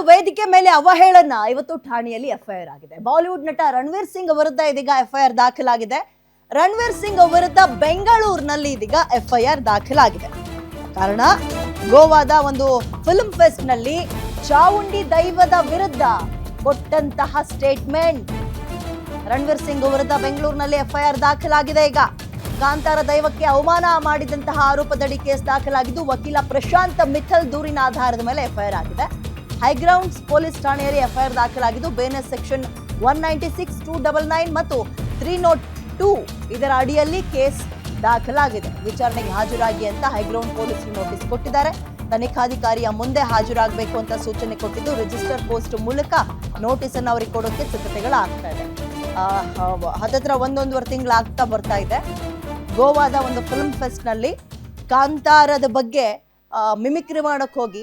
ವೇದಿಕೆ ಮೇಲೆ ಅವಹೇಳನ ಇವತ್ತು ಠಾಣೆಯಲ್ಲಿ ಎಫ್ಐಆರ್ ಆಗಿದೆ. ಬಾಲಿವುಡ್ ನಟ ರಣವೀರ್ ಸಿಂಗ್ ವಿರುದ್ಧ ಇದೀಗ ಎಫ್ಐಆರ್ ದಾಖಲಾಗಿದೆ. ರಣವೀರ್ ಸಿಂಗ್ ವಿರುದ್ಧ ಬೆಂಗಳೂರಿನಲ್ಲಿ ಇದೀಗ ಎಫ್ಐಆರ್ ದಾಖಲಾಗಿದೆ. ಕಾರಣ ಗೋವಾದ ಒಂದು ಫಿಲ್ಮ್ ಫೆಸ್ಟ್ ನಲ್ಲಿ ಚಾವುಂಡಿ ದೈವದ ವಿರುದ್ಧ ಕೊಟ್ಟಂತಹ ಸ್ಟೇಟ್ಮೆಂಟ್. ರಣವೀರ್ ಸಿಂಗ್ ವಿರುದ್ಧ ಬೆಂಗಳೂರಿನಲ್ಲಿ ಎಫ್ಐಆರ್ ದಾಖಲಾಗಿದೆ. ಈಗ ಕಾಂತಾರ ದೈವಕ್ಕೆ ಅವಮಾನ ಮಾಡಿದಂತಹ ಆರೋಪದಡಿ ಕೇಸ್ ದಾಖಲಾಗಿದ್ದು ವಕೀಲ ಪ್ರಶಾಂತ್ ಮಿಥಲ್ ದೂರಿನ ಆಧಾರದ ಮೇಲೆ ಎಫ್ಐಆರ್ ಆಗಿದೆ. ಹೈಗ್ರೌಂಡ್ಸ್ ಪೊಲೀಸ್ ಠಾಣೆಯಲ್ಲಿ ಎಫ್ಐಆರ್ ದಾಖಲಾಗಿದ್ದು ಬೇನಸ್ ಸೆಕ್ಷನ್ 196, 299 ಮತ್ತು 302 ಇದರ ಅಡಿಯಲ್ಲಿ ಕೇಸ್ ದಾಖಲಾಗಿದೆ. ವಿಚಾರಣೆಗೆ ಹಾಜರಾಗಿ ಅಂತ ಹೈಗ್ರೌಂಡ್ ಪೊಲೀಸರು ನೋಟಿಸ್ ಕೊಟ್ಟಿದ್ದಾರೆ. ತನಿಖಾಧಿಕಾರಿಯ ಮುಂದೆ ಹಾಜರಾಗಬೇಕು ಅಂತ ಸೂಚನೆ ಕೊಟ್ಟಿದ್ದು ರಿಜಿಸ್ಟರ್ ಪೋಸ್ಟ್ ಮೂಲಕ ನೋಟಿಸ್ ಅನ್ನು ಅವರಿಗೆ ಕೊಡೋಕೆ ಸಿದ್ಧತೆಗಳಾಗ್ತಾ ಇದೆ. ಹತ್ತತ್ರ ಒಂದೊಂದುವರೆ ತಿಂಗಳಾಗ್ತಾ ಬರ್ತಾ ಇದೆ. ಗೋವಾದ ಒಂದು ಫಿಲ್ಮ್ ಫೆಸ್ಟ್ ನಲ್ಲಿ ಕಾಂತಾರದ ಬಗ್ಗೆ ಮಿಮಿಕ್ರಿ ಮಾಡಕ್ ಹೋಗಿ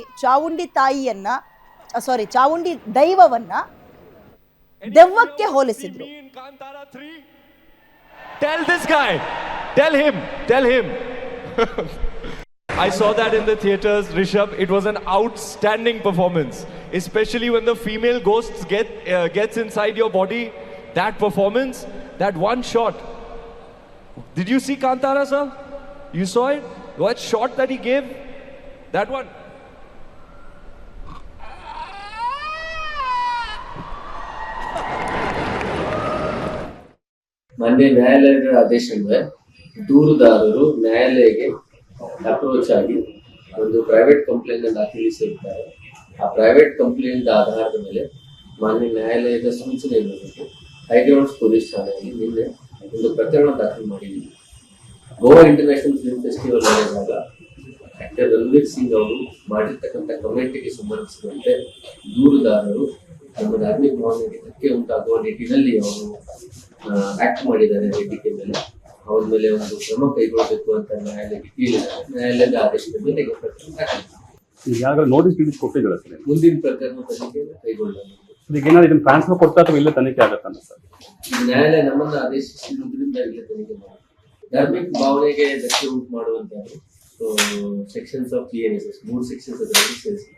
ಚಾವುಂಡಿ ದೈವವನ್ನ ದೆವ್ವಕ್ಕೆ ಹೋಲಿಸಿದ್ರು. Tell this guy, tell him. I saw that in the theaters, Rishabh. It was an outstanding performance, especially when the female ghosts gets inside your body. That performance, that one shot. Did you see Kantara, sir? You saw it? What shot that he gave? That one. ಮೊನ್ನೆ ನ್ಯಾಯಾಲಯದ ಆದೇಶದ ದೂರುದಾರರು ನ್ಯಾಯಾಲಯಕ್ಕೆ approach ಆಗಿ ಒಂದು private complaint ದಾಖಲಿಸಿರ್ತಾರೆ. ಆ private complaint ಆಧಾರದ ಮೇಲೆ ಮಾನ್ಯ ನ್ಯಾಯಾಲಯದ ಸೂಚನೆ ಮೇರೆಗೆ ಹೈಗ್ರೌಂಡ್ಸ್ ಪೊಲೀಸ್ ಠಾಣೆಯಲ್ಲಿ ನಿನ್ನೆ ಒಂದು ಪ್ರಕರಣ ದಾಖಲು ಮಾಡಿದ್ದೀವಿ. ಗೋವಾ ಇಂಟರ್ನ್ಯಾಷನಲ್ ಫಿಲ್ಮ್ ಫೆಸ್ಟಿವಲ್ ನಡೆದಾಗ ಆಕ್ಟರ್ ರಣವೀರ್ ಸಿಂಗ್ ಅವರು ಮಾಡಿರ್ತಕ್ಕಂಥ ಕಮೆಂಟ್ಗೆ ಸಂಬಂಧಿಸಿದಂತೆ ದೂರುದಾರರು ನಮ್ಮ ಧಾರ್ಮಿಕ ಭಾವನೆಗೆ ಧಕ್ಕೆ ಉಂಟಾಗುವ ನಿಟ್ಟಿನಲ್ಲಿ ಅವರು ಆಕ್ಟ್ ಮಾಡಿದ್ದಾರೆ. ವೇದಿಕೆ ಮೇಲೆ ಅವ್ರ ಮೇಲೆ ಒಂದು ಕ್ರಮ ಕೈಗೊಳ್ಳಬೇಕು ಅಂತ ನ್ಯಾಯಾಲಯಕ್ಕೆ ಕೇಳಿದ್ದಾರೆ. ನ್ಯಾಯಾಲಯದ ಆದೇಶದ ಮೇರೆಗೆ ನೋಟಿಸ್ ಕೊಟ್ಟಿದ್ದಾರೆ ಸರ್. ಮುಂದಿನ ಪ್ರಕರಣ ತನಿಖೆ ಕೈಗೊಳ್ಳಲಾಗಿದೆ. ಇದನ್ನ ಟ್ರಾನ್ಸ್ಫರ್ ಕೊಡ್ತಾ ಅಥವಾ ಇಲ್ಲ ತನಿಖೆ ಆಗತ್ತ ಸರ್? ನ್ಯಾಯಾಲಯ ನಮ್ಮನ್ನ ಆದೇಶಿಸಿರುವುದರಿಂದ ಇಲ್ಲ ತನಿಖೆ ಮಾಡಿ ಧಾರ್ಮಿಕ ಭಾವನೆಗೆ ಧಕ್ಕೆ ಉಂಟು ಮಾಡುವಂತಹ ಸೆಕ್ಷನ್ಸ್ ಆಫ್ PNSS 3 ಸೆಕ್ಷನ್ಸ್ ಅದರಲ್ಲಿ ಸೇರಿಸಿ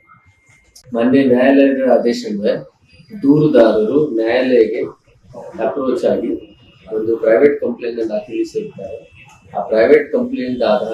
ಮೊನ್ನೆ ನ್ಯಾಯಾಲಯದ ಆದೇಶದ ದೂರುದಾರರು ನ್ಯಾಯಾಲಯಕ್ಕೆ ಅಪ್ರೋಚ್ ಆಗಿ ಒಂದು ಪ್ರೈವೇಟ್ ಕಂಪ್ಲೇಂಟ್ ದಾಖಲಿಸಿರ್ತಾರೆ. ಆ ಪ್ರೈವೇಟ್ ಕಂಪ್ಲೇಂಟ್ ಆಧಾರ